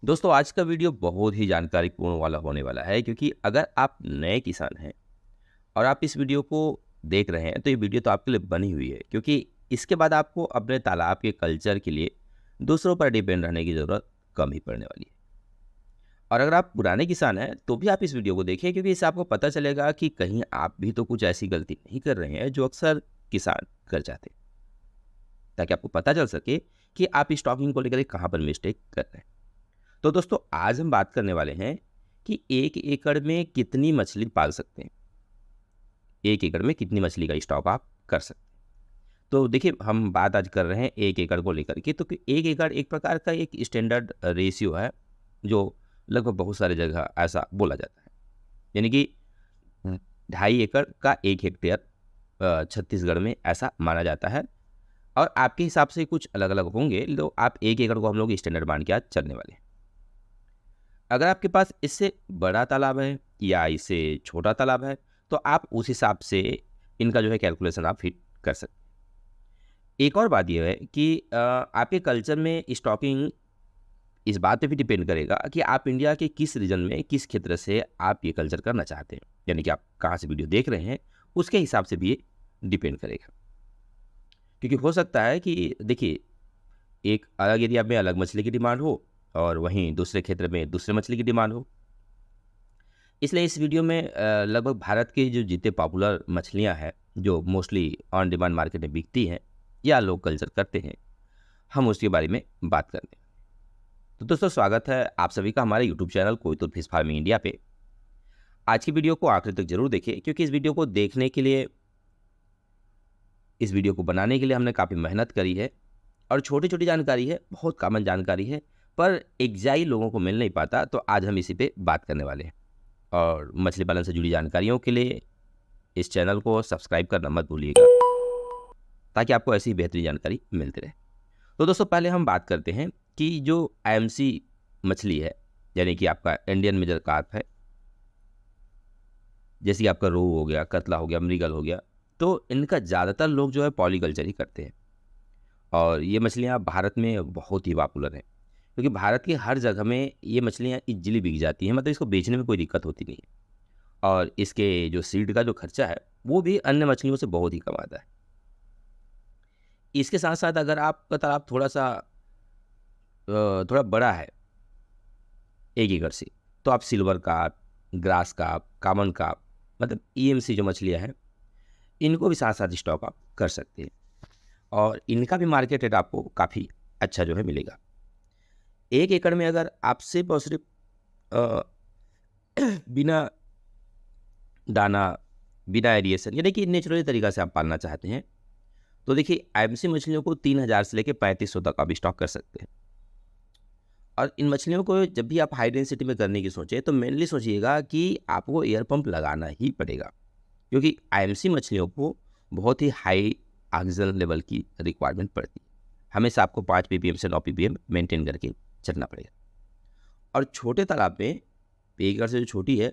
दोस्तों आज का वीडियो बहुत ही जानकारीपूर्ण वाला होने वाला है क्योंकि अगर आप नए किसान हैं और आप इस वीडियो को देख रहे हैं तो ये वीडियो तो आपके लिए बनी हुई है क्योंकि इसके बाद आपको अपने तालाब के कल्चर के लिए दूसरों पर डिपेंड रहने की ज़रूरत कम ही पड़ने वाली है। और अगर आप पुराने किसान हैं तो भी आप इस वीडियो को देखिए क्योंकि इससे आपको पता चलेगा कि कहीं आप भी तो कुछ ऐसी गलती नहीं कर रहे हैं जो अक्सर किसान कर जाते हैं, ताकि आपको पता चल सके कि आप स्टॉकिंग को लेकर कहाँ पर मिस्टेक कर रहे हैं। तो दोस्तों आज हम बात करने वाले हैं कि 1 एकड़ में कितनी मछली पाल सकते हैं। 1 एकड़ में कितनी मछली का स्टॉक आप कर सकते हैं। तो देखिए हम बात आज कर रहे हैं 1 एकड़ को लेकर के, तो कि 1 एकड़ एक प्रकार का एक स्टैंडर्ड रेशियो है जो लगभग बहुत सारे जगह ऐसा बोला जाता है। यानी कि 2.5 एकड़ का 1 हेक्टेयर छत्तीसगढ़ में ऐसा माना जाता है। और आपके हिसाब से कुछ अलग अलग होंगे, तो आप 1 एकड़ को हम लोग स्टैंडर्ड मान के आज चलने वाले हैं। अगर आपके पास इससे बड़ा तालाब है या इससे छोटा तालाब है तो आप उस हिसाब से इनका जो है कैलकुलेशन आप फिट कर सकते हैं। एक और बात यह है कि आपके कल्चर में स्टॉकिंग इस बात पे भी डिपेंड करेगा कि आप इंडिया के किस रीजन में किस क्षेत्र से आप ये कल्चर करना चाहते हैं, यानी कि आप कहाँ से वीडियो देख रहे हैं उसके हिसाब से भी ये डिपेंड करेगा। क्योंकि हो सकता है कि देखिए एक अलग एरिया में अलग मछली की डिमांड हो और वहीं दूसरे क्षेत्र में दूसरे मछली की डिमांड हो। इसलिए इस वीडियो में लगभग भारत के जो जितने पॉपुलर मछलियां हैं जो मोस्टली ऑन डिमांड मार्केट में बिकती हैं या लोग कल्चर करते हैं, हम उसके बारे में बात करते हैं। तो दोस्तों स्वागत है आप सभी का हमारे YouTube channel Koytur fish farming India पे। आज की वीडियो को आखिर तक जरूर देखिए क्योंकि इस वीडियो को देखने के लिए, इस वीडियो को बनाने के लिए हमने काफ़ी मेहनत करी है और छोटी छोटी जानकारी है, बहुत कॉमन जानकारी है, पर एग्जैक्ट लोगों को मिल नहीं पाता, तो आज हम इसी पे बात करने वाले हैं। और मछली पालन से जुड़ी जानकारियों के लिए इस चैनल को सब्सक्राइब करना मत भूलिएगा ताकि आपको ऐसी बेहतरीन जानकारी मिलती रहे। तो दोस्तों पहले हम बात करते हैं कि जो आईएमसी मछली है, यानी कि आपका इंडियन मेजर कार्प है, जैसे कि आपका रोहू हो गया, कतला हो गया, मृगल हो गया, तो इनका ज़्यादातर लोग जो है पॉलीकल्चर ही करते हैं। और ये मछलियाँ भारत में बहुत ही पॉपुलर हैं क्योंकि भारत की हर जगह में ये मछलियाँ इजीली बिक जाती हैं, मतलब इसको बेचने में कोई दिक्कत होती नहीं है। और इसके जो सीड का जो खर्चा है वो भी अन्य मछलियों से बहुत ही कम आता है। इसके साथ साथ अगर आपका तालाब थोड़ा बड़ा है 1 एकड़ से, तो आप silver carp, grass carp, common carp, मतलब ईएमसी जो मछलियाँ हैं इनको भी साथ साथ स्टॉक आप कर सकते हैं और इनका भी मार्केट रेट आपको काफ़ी अच्छा जो है मिलेगा। 1 एकड़ में अगर आप सिर्फ और सिर्फ अ, बिना दाना, बिना एरिएशन, यानी कि नेचुरली तरीका से आप पालना चाहते हैं, तो देखिए आईएमसी मछलियों को 3000 से लेकर 3500 तक आप स्टॉक कर सकते हैं। और इन मछलियों को जब भी आप हाई डेंसिटी में करने की सोचें तो मेनली सोचिएगा कि आपको एयर पंप लगाना ही पड़ेगा क्योंकि आईएमसी मछलियों को बहुत ही हाई ऑक्सीजन लेवल की रिक्वायरमेंट पड़ती है। हमेशा आपको 5 ppm से 9 ppm मेंटेन करके चलना पड़ेगा। और छोटे तालाब में, 1 एकड़ से जो छोटी है,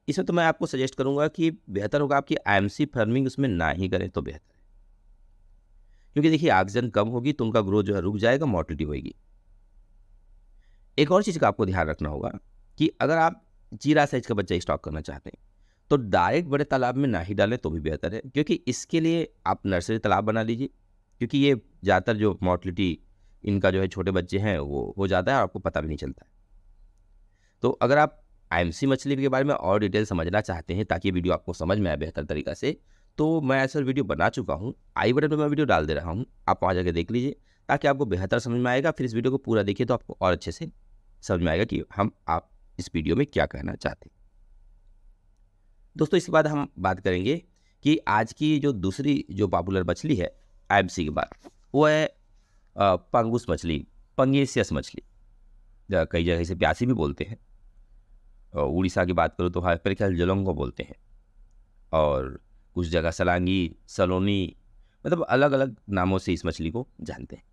इसमें तो मैं आपको सजेस्ट करूंगा कि बेहतर होगा आपकी आईएमसी फार्मिंग उसमें ना ही करें तो बेहतर है, क्योंकि देखिए ऑक्सीजन कम होगी तो उनका ग्रोथ जो है रुक जाएगा, मोर्टिलिटी होगी। एक और चीज़ का आपको ध्यान रखना होगा कि अगर आप जीरा साइज का बच्चा स्टॉक करना चाहते हैं तो डायरेक्ट बड़े तालाब में ना ही डालें तो भी बेहतर है, क्योंकि इसके लिए आप नर्सरी तालाब बना लीजिए, क्योंकि ये ज़्यादातर जो मोर्टिलिटी इनका जो है छोटे बच्चे हैं वो हो जाता है और आपको पता भी नहीं चलता है। तो अगर आप आईएमसी मछली के बारे में और डिटेल समझना चाहते हैं ताकि वीडियो आपको समझ में आए बेहतर तरीका से, तो मैं ऐसा वीडियो बना चुका हूँ, आई बटन पर मैं वीडियो डाल दे रहा हूँ, आप वहाँ जाकर देख लीजिए ताकि आपको बेहतर समझ में आएगा। फिर इस वीडियो को पूरा देखिए तो आपको और अच्छे से समझ में आएगा कि आप इस वीडियो में क्या कहना चाहते हैं। दोस्तों इसके बाद हम बात करेंगे कि आज की जो दूसरी जो पॉपुलर मछली है आईएमसी के बाद, वो है पंगुस मछली, पंगेसियस मछली, कई जगह इसे प्यासी भी बोलते हैं। उड़ीसा की बात करूँ तो हाँ मेरे ख्याल जलोंगो बोलते हैं, और कुछ जगह सलांगी, सलोनी, मतलब अलग अलग नामों से इस मछली को जानते हैं।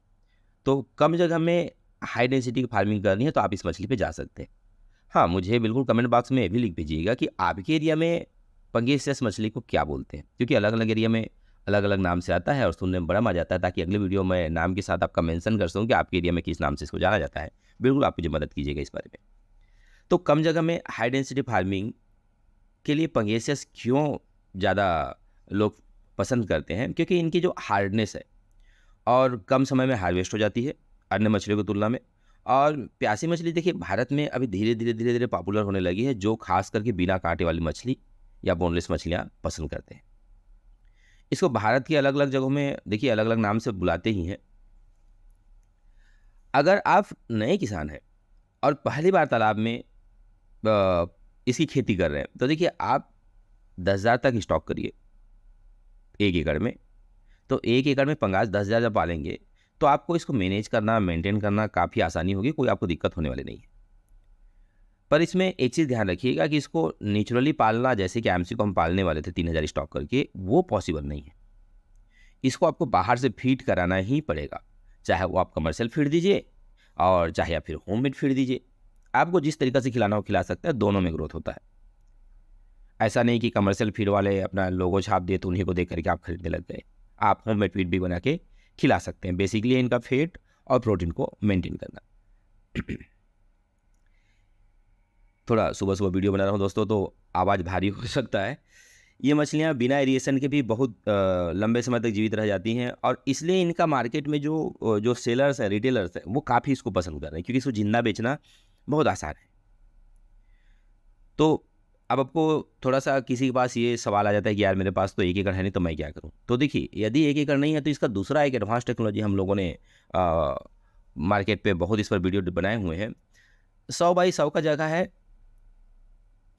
तो कम जगह में हाई डेंसिटी की फार्मिंग करनी है तो आप इस मछली पे जा सकते हैं। हाँ, मुझे बिल्कुल कमेंट बॉक्स में ये भी लिख भेजिएगा कि आपके एरिया में पंगेसियस मछली को क्या बोलते हैं, क्योंकि अलग अलग एरिया में अलग अलग नाम से आता है और सुनने में बड़ा मजा आता है, ताकि अगले वीडियो में नाम के साथ आपका मेंशन कर सकूँ कि आपके एरिया में किस नाम से इसको जाना जाता है। बिल्कुल आप मुझे मदद कीजिएगा इस बारे में। तो कम जगह में हाई डेंसिटी फार्मिंग के लिए पंगेसियस क्यों ज़्यादा लोग पसंद करते हैं? क्योंकि इनकी जो हार्डनेस है और कम समय में हार्वेस्ट हो जाती है अन्य मछलियों की तुलना में। और प्यासी मछली देखिए भारत में अभी धीरे धीरे पॉपुलर होने लगी है, जो खास करके बिना कांटे वाली मछली या बोनलेस मछलियाँ पसंद करते हैं। इसको भारत की अलग अलग जगहों में देखिए अलग अलग नाम से बुलाते ही हैं। अगर आप नए किसान हैं और पहली बार तालाब में इसकी खेती कर रहे हैं, तो देखिए आप 10,000 तक स्टॉक करिए 1 एकड़ में। तो 1 एकड़ में पंगास 10,000 जब पालेंगे, तो आपको इसको मैनेज करना, मेंटेन करना काफ़ी आसानी होगी, कोई आपको दिक्कत होने वाली नहीं है। पर इसमें एक चीज़ ध्यान रखिएगा कि इसको नेचुरली पालना, जैसे कि एमसी को हम पालने वाले थे 3,000 स्टॉक करके, वो पॉसिबल नहीं है। इसको आपको बाहर से फीड कराना ही पड़ेगा, चाहे वो आप कमर्शियल फीड दीजिए और चाहे आप फिर होममेड फीड दीजिए। आपको जिस तरीक़े से खिलाना हो खिला सकते हैं, दोनों में ग्रोथ होता है। ऐसा नहीं कि कमर्शियल फीड वाले अपना लोगो छाप दिए तो उन्हीं को देख करके आप खरीदने लग गए। आप होममेड फीड भी बना के खिला सकते हैं। बेसिकली इनका फैट और प्रोटीन को मेंटेन करना। थोड़ा सुबह वीडियो बना रहा हूँ दोस्तों, तो आवाज़ भारी हो सकता है। ये मछलियाँ बिना एरिएशन के भी बहुत लंबे समय तक जीवित रह जाती हैं, और इसलिए इनका मार्केट में जो सेलर्स हैं, रिटेलर्स हैं, वो काफ़ी इसको पसंद कर रहे हैं, क्योंकि इसको जिंदा बेचना बहुत आसान है। तो अब आपको थोड़ा-सा किसी के पास ये सवाल आ जाता है कि यार मेरे पास तो 1 एकड़ है नहीं, तो मैं क्या करूँ? तो देखिए, यदि 1 एकड़ नहीं है तो इसका दूसरा एक एडवांस टेक्नोलॉजी हम लोगों ने मार्केट पे बहुत इस पर वीडियो बनाए हुए हैं। 100 बाई 100 का जगह है,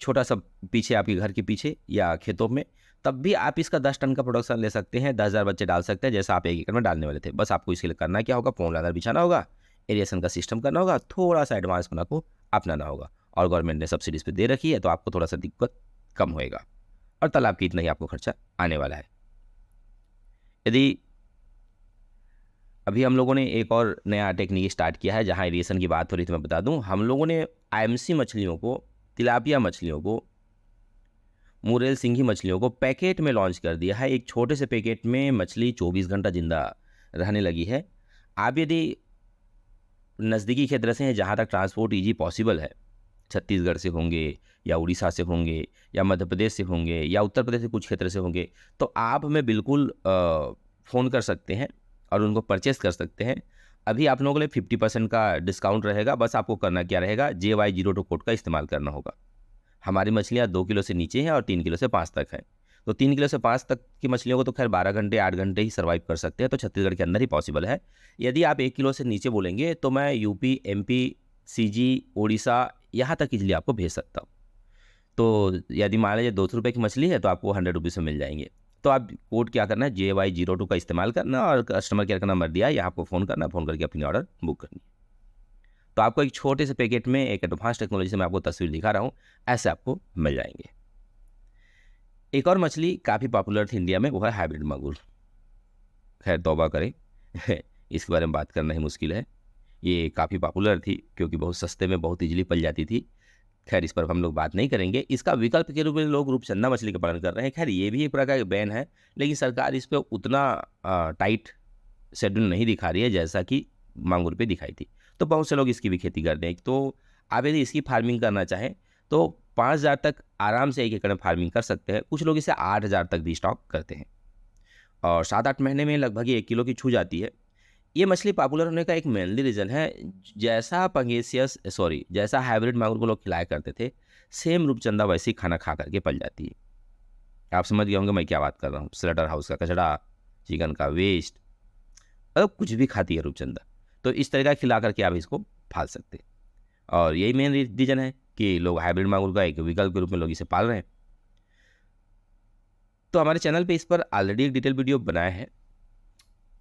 छोटा-सा पीछे आपके घर के पीछे या खेतों में, तब भी आप इसका 10 टन का प्रोडक्शन ले सकते हैं, 10,000 बच्चे डाल सकते हैं, जैसा आप 1 एकड़ में डालने वाले थे। बस आपको इसके लिए करना क्या होगा, पोन लादर बिछाना होगा, एरिएशन का सिस्टम करना होगा, थोड़ा-सा एडवांस बना को अपनाना होगा, और गवर्नमेंट ने सब्सिडीज़ पे दे रखी है, तो आपको थोड़ा-सा दिक्कत कम होएगा, और तालाब की इतना ही आपको खर्चा आने वाला है। यदि अभी हम लोगों ने एक और नया टेक्निक स्टार्ट किया है, जहाँ एरिएशन की बात हो रही थी, मैं बता दूँ, हम लोगों ने आईएमसी मछलियों को, तिलापिया मछलियों को, मुरेल सिंघी मछलियों को पैकेट में लॉन्च कर दिया है। एक छोटे से पैकेट में मछली 24 घंटा जिंदा रहने लगी है। आप यदि नज़दीकी क्षेत्र से हैं, जहाँ तक ट्रांसपोर्ट ईजी पॉसिबल है, छत्तीसगढ़ से होंगे या उड़ीसा से होंगे या मध्य प्रदेश से होंगे या उत्तर प्रदेश के कुछ क्षेत्र से होंगे, तो आप हमें बिल्कुल फ़ोन कर सकते हैं और उनको परचेस कर सकते हैं। अभी आप लोगों के लिए 50% का डिस्काउंट रहेगा। बस आपको करना क्या रहेगा, JY02 कोड का इस्तेमाल करना होगा। हमारी मछलियाँ 2 किलो से नीचे हैं और 3 किलो से 5 तक हैं। तो 3 किलो से 5 तक की मछलियों को तो खैर 12 घंटे 8 घंटे ही सर्वाइव कर सकते हैं, तो छत्तीसगढ़ के अंदर ही पॉसिबल है। यदि आप 1 किलो से नीचे बोलेंगे, तो मैं यूपी, MP, CG, उड़ीसा यहाँ तक इजली आपको भेज सकता हूँ। तो यदि मान लीजिए 200 रुपये की मछली है, तो आपको 100 रुपीज़ में मिल जाएंगे। तो आप कोड क्या करना है, JY02 का इस्तेमाल करना, और कस्टमर केयर का नंबर दिया है, यहाँ आपको फ़ोन करना, फ़ोन करके अपनी ऑर्डर बुक करनी है। तो आपको एक छोटे से पैकेट में एक एडवांस टेक्नोलॉजी से मैं आपको तस्वीर दिखा रहा हूँ, ऐसे आपको मिल जाएंगे। एक और मछली काफ़ी पॉपुलर थी इंडिया में, वो है हाइब्रिड मांगुर। खैर तौबा करें इसके बारे में बात करना ही मुश्किल है। ये काफ़ी पॉपुलर थी क्योंकि बहुत सस्ते में बहुत ईजिली पल जाती थी। खैर इस पर हम लोग बात नहीं करेंगे। इसका विकल्प के रूप में लोग रूपचंदा मछली का पालन कर रहे हैं। खैर ये भी एक प्रकार का बैन है, लेकिन सरकार इस पर उतना टाइट शेड्यूल नहीं दिखा रही है जैसा कि मांगुर पे दिखाई थी। तो बहुत से लोग इसकी भी खेती करते हैं। तो आप यदि इसकी फार्मिंग करना चाहें, तो 5,000 तक आराम से 1 एकड़ में फार्मिंग कर सकते हैं। कुछ लोग इसे 8,000 तक भी स्टॉक करते हैं, और 7-8 महीने में लगभग 1 किलो की छू जाती है। ये मछली पॉपुलर होने का एक मेनली रीज़न है, जैसा हाइब्रिड मांगुर को लोग खिलाया करते थे, सेम रूपचंदा वैसे ही खाना खा करके पल जाती है। आप समझ गए होंगे मैं क्या बात कर रहा हूँ। स्लॉटर हाउस का कचरा, चिकन का वेस्ट, मतलब कुछ भी खाती है रूपचंदा। तो इस तरह का खिला करके आप इसको पाल सकते हैं, और यही मेन रीज़न है कि लोग हाइब्रिड मांगुर का एक विकल्प के रूप में लोग इसे पाल रहे हैं। तो हमारे चैनल पे इस पर ऑलरेडी एक डिटेल वीडियो बनाया है।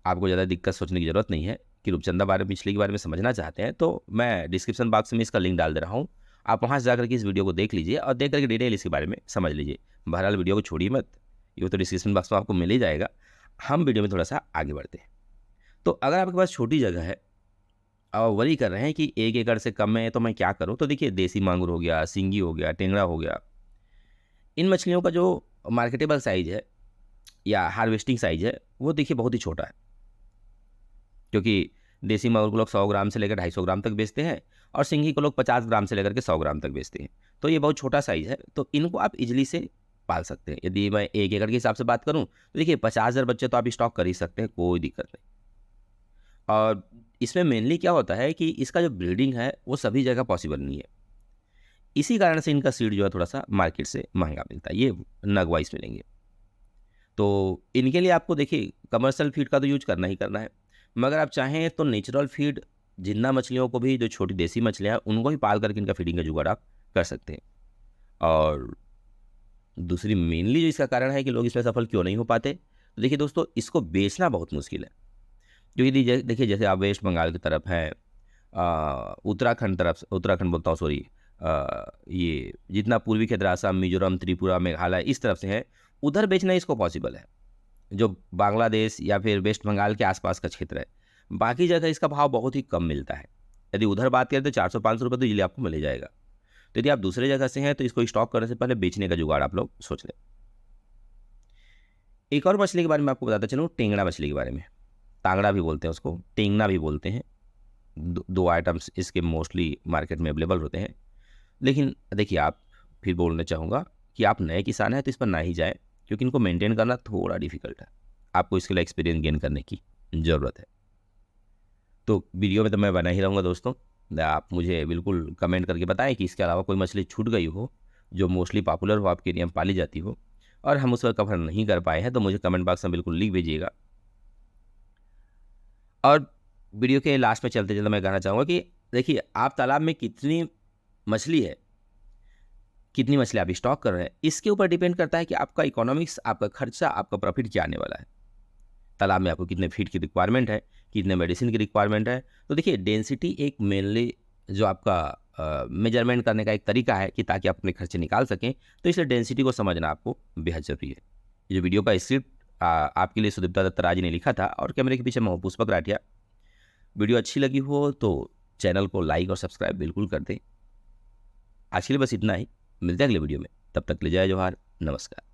आपको ज़्यादा दिक्कत सोचने की ज़रूरत नहीं है कि रूपचंदा मछली के बारे में समझना चाहते हैं, तो मैं डिस्क्रिप्शन बॉक्स में इसका लिंक डाल दे रहा हूँ। आप वहाँ से जाकर के इस वीडियो को देख लीजिए और देख करके डिटेल इसके बारे में समझ लीजिए। बहरहाल वीडियो को छोड़िए मत, ये तो डिस्क्रिप्शन बॉक्स में आपको मिल ही जाएगा। हम वीडियो में थोड़ा सा आगे बढ़ते हैं। तो अगर आपके पास छोटी जगह है और वरी कर रहे हैं कि 1 एकड़ से कम है तो मैं क्या करूँ, तो देखिए देसी मांगुर हो गया, सिंगी हो गया, टेंगड़ा हो गया, इन मछलियों का जो मार्केटेबल साइज़ है या हार्वेस्टिंग साइज है वो देखिए बहुत ही छोटा है, क्योंकि देसी मांगुर को लोग 100 ग्राम से लेकर 250 ग्राम तक बेचते हैं और सिंघी को लोग 50 ग्राम से लेकर के 100 ग्राम तक बेचते हैं। तो ये बहुत छोटा साइज़ है, तो इनको आप इजीली से पाल सकते हैं। यदि मैं 1 एकड़ के हिसाब से बात करूँ तो देखिए 50,000 बच्चे तो आप स्टॉक कर ही सकते हैं, कोई दिक्कत नहीं। और इसमें मेनली क्या होता है कि इसका जो ब्रीडिंग है वो सभी जगह पॉसिबल नहीं है, इसी कारण से इनका सीड जो है थोड़ा सा मार्केट से महंगा मिलता है, ये नग वाइज मिलेंगे। तो इनके लिए आपको देखिए कमर्शियल फीड का तो यूज करना ही करना है, मगर आप चाहें तो नेचुरल फीड जिंदा मछलियों को भी, जो छोटी देसी मछलियाँ हैं उनको भी पाल करके इनका फीडिंग का जुगाड़ आप कर सकते हैं। और दूसरी मेनली जो इसका कारण है कि लोग इसमें सफल क्यों नहीं हो पाते, तो देखिए दोस्तों इसको बेचना बहुत मुश्किल है। क्योंकि देखिए जैसे आप वेस्ट बंगाल की तरफ हैं, उत्तराखंड तरफ, उत्तराखंड बोलता हूँ सॉरी, ये जितना पूर्वी क्षेत्र असम, मिजोरम, त्रिपुरा, मेघालय इस तरफ से है, उधर बेचना इसको पॉसिबल है, जो बांग्लादेश या फिर वेस्ट बंगाल के आसपास का क्षेत्र है। बाकी जगह इसका भाव बहुत ही कम मिलता है। यदि उधर बात करें तो 400-500 रुपये तो इजीली आपको मिल जाएगा। तो यदि आप दूसरे जगह से हैं तो इसको स्टॉक करने से पहले बेचने का जुगाड़ आप लोग सोच लें। एक और मछली के बारे में आपको बताता चलूँ, टेंगड़ा मछली के बारे में। तांगड़ा भी बोलते हैं उसको, टेंगना भी बोलते हैं। दो आइटम्स इसके मोस्टली मार्केट में अवेलेबल होते हैं। लेकिन देखिए आप, फिर बोलना चाहूँगा कि आप नए किसान हैं तो इस पर ना ही जाएँ, क्योंकि इनको मेंटेन करना थोड़ा डिफिकल्ट है। आपको इसके लिए एक्सपीरियंस गेन करने की ज़रूरत है। तो वीडियो में तो मैं बना ही रहूँगा दोस्तों। आप मुझे बिल्कुल कमेंट करके बताएं कि इसके अलावा कोई मछली छूट गई हो जो मोस्टली पॉपुलर हो, आपके एरिया में पाली जाती हो और हम उस पर कवर नहीं कर पाए हैं, तो मुझे कमेंट बॉक्स में बिल्कुल लिख भेजिएगा। और वीडियो के लास्ट में चलते चलते मैं कहना चाहूँगा कि देखिए आप तालाब में कितनी मछली है, कितनी मछली आप स्टॉक कर रहे हैं, इसके ऊपर डिपेंड करता है कि आपका इकोनॉमिक्स, आपका खर्चा, आपका प्रॉफिट क्या आने वाला है। तालाब में आपको कितने फीड की रिक्वायरमेंट है, कितने मेडिसिन की रिक्वायरमेंट है। तो देखिए डेंसिटी एक मेनली जो आपका मेजरमेंट करने का एक तरीका है कि ताकि आप अपने खर्चे निकाल सकें, तो इसलिए डेंसिटी को समझना आपको बेहद ज़रूरी है। ये जो वीडियो का स्क्रिप्ट आपके लिए सुदीप्ता दत्तराज ने लिखा था और कैमरे के पीछे मैं हूं पुष्पक राठिया। वीडियो अच्छी लगी हो तो चैनल को लाइक और सब्सक्राइब बिल्कुल कर दें। आज के लिए बस इतना ही, मिलते हैं अगले वीडियो में, तब तक ले जाए जोहार, नमस्कार।